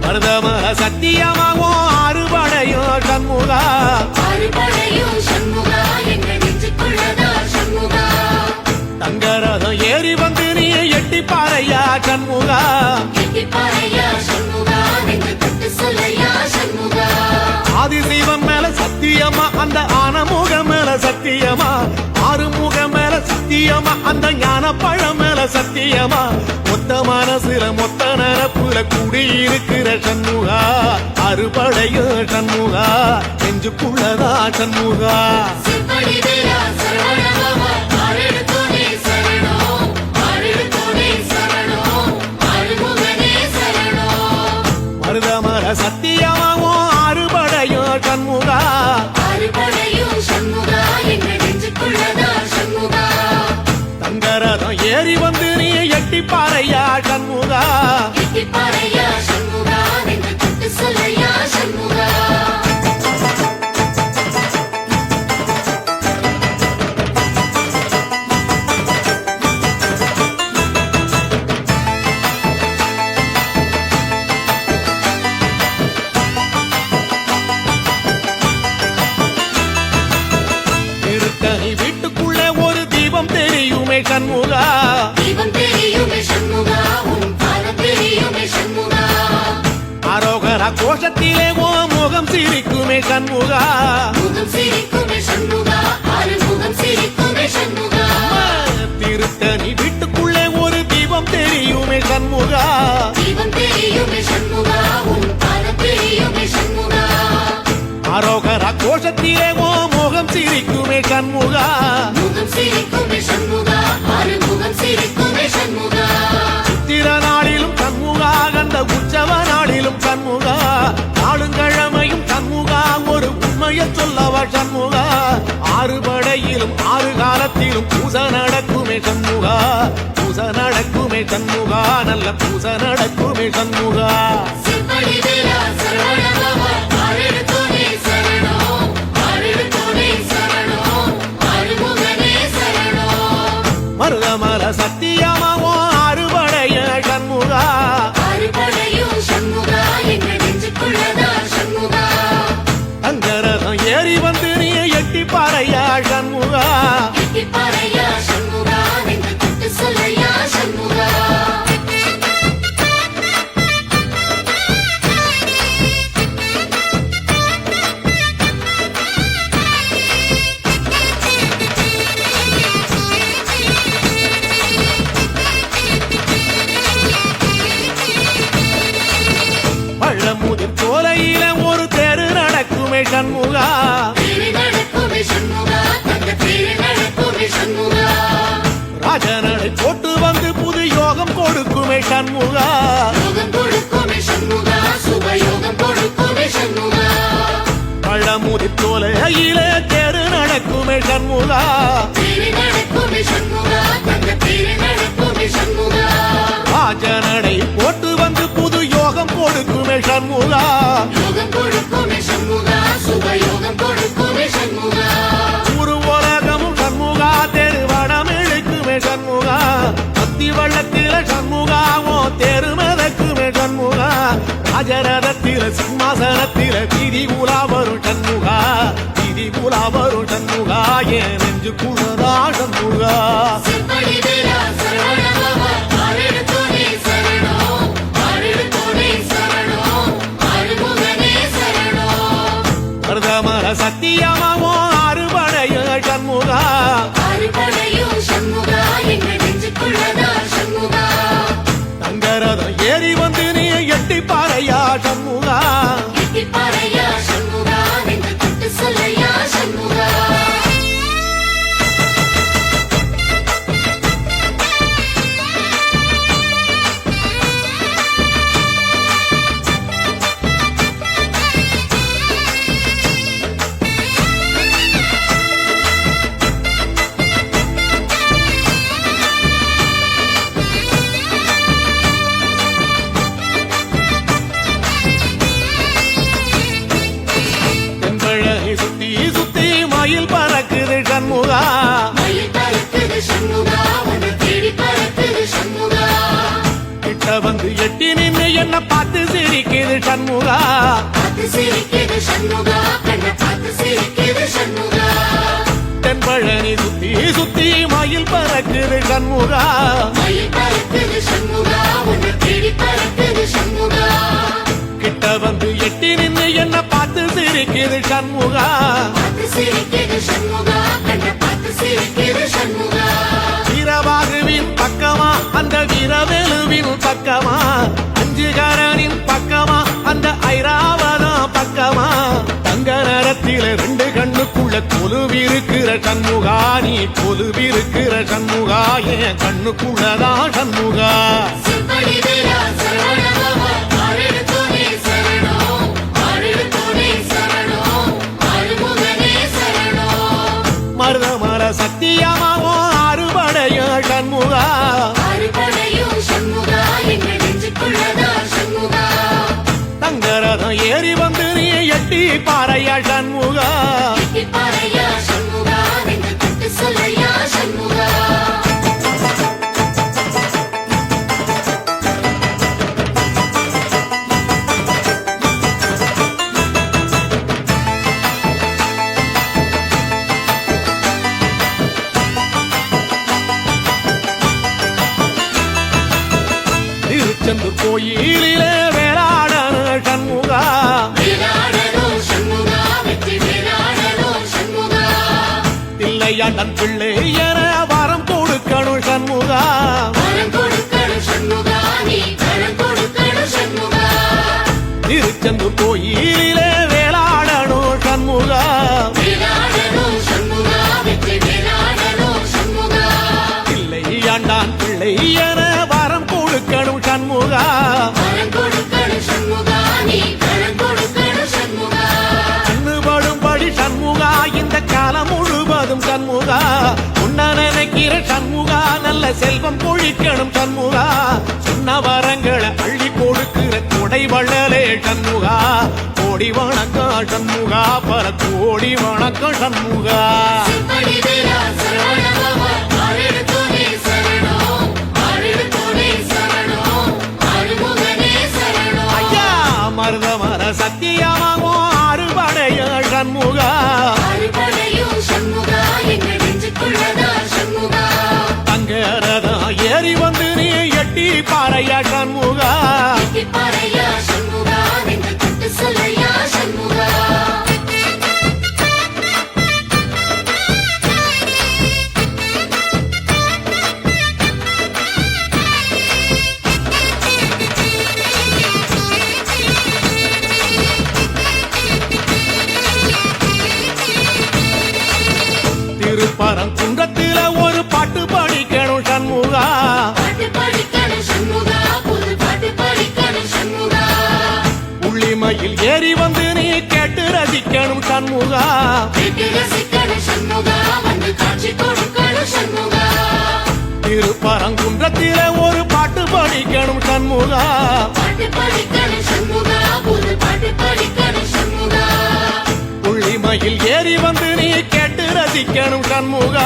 மருதமர சத்தியமாவோ அறுபடையோ சண்முகா தங்கரதம் ஏறி வந்து நீ எட்டி பாறையா சண்முகா ஆதிசைவம் மேல சத்தியமா அந்த ஆனமுகம் மேல சத்தியமா ஆறுமுகம் மேல சத்தியமா அந்த ஞான பழம் மேல சத்தியமா மொத்த மனசுல மொத்த நரப்புல குடியிருக்கிற சண்முகா அறுபடையோ சண்முகா நெஞ்சுக்குள்ளதா சண்முகா மருதமர சத்தியமாவோ அறுபடையோ சண்முகா தங்கரதம் ஏறி வந்து நீ எட்டி பாறையா சண்முகா வீட்டுக்குள்ளே ஒரு தீபம் தெரியுமே சண்முகா அரோகரா கோஷத்திலே ஓ முகம் சிரிக்குமே சண்முகா திருத்தணி வீட்டுக்குள்ளே ஒரு தீபம் தெரியுமே சண்முகா அரோகரா கோஷத்திலே ஓ முகம் சிரிக்குமே சண்முகா சித்திர நாளிலும் சண்முகா கண்ட உற்சவ நாளிலும் சண்முகா நாளுங்கிழமையும் சண்முகா ஒரு உண்மையை சொல்லவா சண்முகா ஆறுபடையிலும் ஆறு காலத்திலும் பூச நடக்குமே சண்முகா பூச நடக்குமே சண்முகா நல்ல பூச நடக்குமே சண்முகா மருதமர சத்தியமாவோ அறுபடைய சண்முகா தங்கரதம் ஏறி வந்து நீ எட்டி பாறையா சண்முகா பழமுதிர் சோலையில ஒரு தெரு நடக்குமே சண்முகா ராஜனடை போட்டு வந்து புது யோகம் கொடுக்குமே சண்முகா பழமுதிர் சோலையில தெரு நடக்குமே சண்முகா ராஜனடை போட்டு வந்து புது யோகம் கொடுக்குமே சண்முகா ஊரு உலகமும் சண்முகா தெருவடம் இழுக்குமே சண்முகா பத்தி வள்ளத்தில சண்முகாவோ தெரு மதக்குமே சண்முகா ராஜரதத்தில சிம்மாசனத்தில வீதி உலா வரும் சண்முகா வீதி உலா வரும் சண்முகா என் நெஞ்சு குளரா சண்முகா மருதமர சத்தியமாவோ அறுபடைய சண்முகா தங்கரதம் ஏறி வந்து நீ எட்டி பாறையா சண்முகா சண்முகா பார்த்து சிரிக்குது சண்முகா பார்த்து சிரிக்குது சண்முகா, கண்ணை பார்த்து சிரிக்குது சண்முகா. தென்பழனி சுத்தி சுத்தி மயில் பறக்குது சண்முகா மயில் பறக்குது சண்முகா, உன்னை தேடி பறக்குது சண்முகா. கிட்ட வந்து எட்டி நின்னு என்ன பார்த்து சிரிக்குது சண்முகா பார்த்து சிரிக்குது சண்முகா, கண்ணை பார்த்து சிரிக்குது சண்முகா. வீரபாகுவின் பக்கமா அந்த வீரவேலுவின் பக்கமா அஞ்சுகரனின் பக்கமா அந்த ஐராவதம் பக்கமா தங்க நேரத்தில ரெண்டு கண்ணுக்குள்ள கொலுவிருக்கிற சண்முகா நீ கொலுவிருக்கிற சண்முகா என் கண்ணுக்குள்ளதான் சண்முகா செம்படி வீரா சரவணபவா, ஆறெடுத்தோனே சரணம், ஆறெடுத்தோனே சரணம், ஆறுமுகனே சரணம். மருதமர சத்தியமாவோ அறுபடைய சண்முகா அறுபடையும் சண்முகா, எங்கள் நெஞ்சுக்குள்ளதா சண்முகா. தங்கரதம் ஏறி வந்து நீ எட்டி பாறையா சண்முகா பாறையா சண்முகா, நெஞ்சு தொட்டு சொல்லையா சண்முகா. திருச்செந்தூர் கோயிலிலே வேளாடன சண்முகா வேலாடணும் சண்முகா, வெற்றி வேலாடணும் சண்முகா. தில்லையாண்டன் பிள்ளை என வரம் கொடுக்கணும் சண்முகா வரம் கொடுக்கணும் சண்முகா, நீ வரம் கொடுக்கணும் சண்முகா. திருச்செந்தூர் கோயிலிலே வேளாடணும் சண்முகா வேலாடணும் சண்முகா, வெற்றி வேலாடணும் சண்முகா. தில்லையாண்டான் பிள்ளை என வரம் கொடுக்கணும் சண்முகா வரம் கொடுக்கணும் சண்முகா, நீ வரம் கொடுக்கணும் சண்முகா. கண்ணுபடும்படி சண்முகா இந்த காலம் முழுவதும் சண்முகா உன்ன நினைக்கிற சண்முகா நல்ல செல்வம் பொழிக்கணும் சண்முகா சொன்ன வரங்களை அள்ளி கொடுக்கிற கொடை வள்ளலே சண்முகா கோடி வணக்கம் சண்முகா பல கோடி வணக்கம் சண்முகா செம்படி வீரா சரவணபவா, ஆறெடுத்தோனே சரணம், ஆறெடுத்தோனே சரணம், ஆறுமுகனே சரணம். ஐயா மருதமர சத்தியமாவோ அறுபடைய சண்முகா அறுபடையும் சண்முகா, எங்கள் நெஞ்சுக்குள்ளதா சண்முகா. தங்கரதம் ஏறி வந்து நீ எட்டி பாறையா சண்முகா பாறையா சண்முகா, நெஞ்சு தொட்டு சொல்லையா சண்முகா. திருப்பரங்குன்றத்தில ஒரு பாட்டு படிக்கணும் சண்முகா பாட்டு படிக்கணும் சண்முகா, புது பாட்டு படிக்கணும் சண்முகா. உள்ளிமையில் ஏறி வந்து நீ கேட்டு ரசிக்கணும் சண்முகா கேட்டு ரசிக்கணும் சண்முகா, வந்து காட்சி கொடுக்கணும் சண்முகா. திருப்பரங்குன்றத்தில ஒரு பாட்டு படிக்கணும் சண்முகா பாட்டு படிக்கணும் சண்முகா, புது பாட்டு படிக்கணும் சண்முகா. உள்ளிமையில் ஏறி வந்து நீ கேட்டு ரசிக்கணும் சண்முகா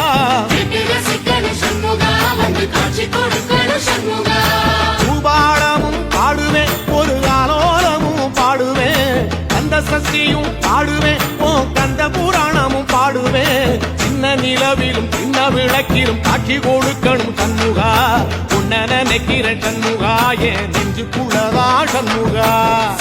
கேட்டு ரசிக்கணும் சண்முகா, வந்து காட்சி கொடுக்கணும் சண்முகா. பூபாடமும் பாடுவேன் ஒரு ஆலோலமும் பாடுவேன் கந்த சஷ்டியும் பாடுவேன் ஓ கந்த புராணமும் பாடுவேன் சின்ன நிலவிலும் சின்ன விளக்கிலும் காட்சி கொடுக்கணும் சண்முகா உன்ன நினைக்கிற சண்முகா என் நெஞ்சுக்குள்ளதா சண்முகா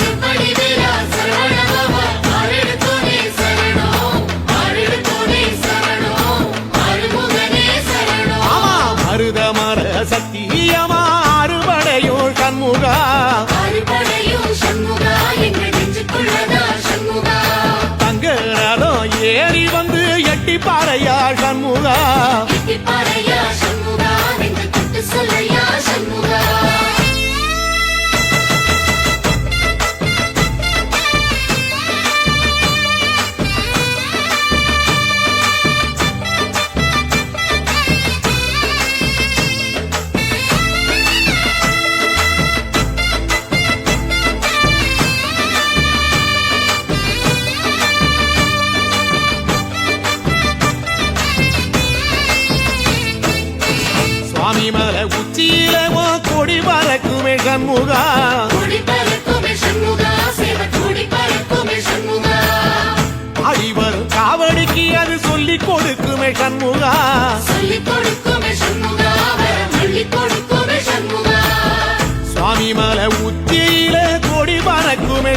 செம்படி வீரா சரவணபவா, ஆறெடுத்தோனே சரணம், ஆறெடுத்தோனே சரணம், ஆறுமுகனே சரணம். ஆமா மருதமர சத்தியமா அறுபடையோ சண்முகா அறுபடையும் சண்முகா, எங்கள் நெஞ்சுக்குள்ளதா சண்முகா. தங்கரதம் ஏறி வந்து எட்டி பாறையா சண்முகா பாறையா சண்முகா, நெஞ்சு தொட்டு சொல்லையா சண்முகா. சுவாமி மலை உச்சியில கொடி பறக்குமே சண்முகா கொடி பறக்குது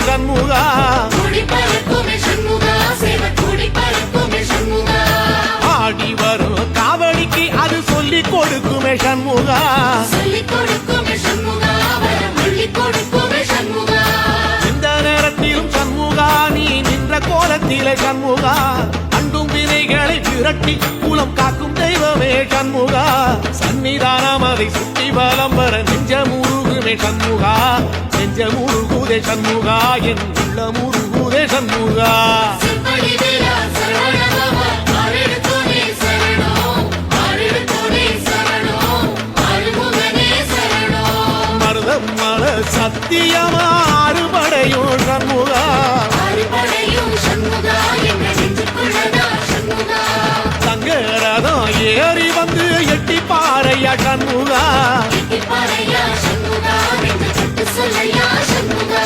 சண்முகா கூடி பறக்குமே சண்முகா சேவை கூடி பறக்குமே சண்முகா ஆடி வரும் காவடிக்கு அது சொல்லி கொடுக்குமே சண்முகா சொல்லிக் கொடுக்குமே சண்முகா வரம் அள்ளிக் கொடுக்குமே சண்முகா இந்த நேரத்திலும் சண்முகா நீ நின்ற கோலத்திலே சண்முகா அண்டும் வினைகளை விரட்டி குலம் காக்கும் தெய்வமே சண்முகா சன்னிதானம் அதை சுற்றி வலம் வர நெஞ்ச முருகுமே சண்முகா நெஞ்ச முருகுதே சண்முகா என் உள்ள முருகுதே சண்முகா செம்படி வீரா சரவணபவா ஆரெடுத்தோனே சரணம் ஆரெடுத்தோனே சரணம் ஆறுமுகனே சரணம் மருதம் மல சத்தியமா அறுபடையும் சண்முகா ஆறுபடையும் சண்முகா என்ற நெஞ்சுக்குள்ளதா சண்முகா தங்கரதம் ஏறி வந்து எட்டி பாறையா சண்முகா பாறையா சண்முகா என்று தொட்டு சொல்லையா சண்முகா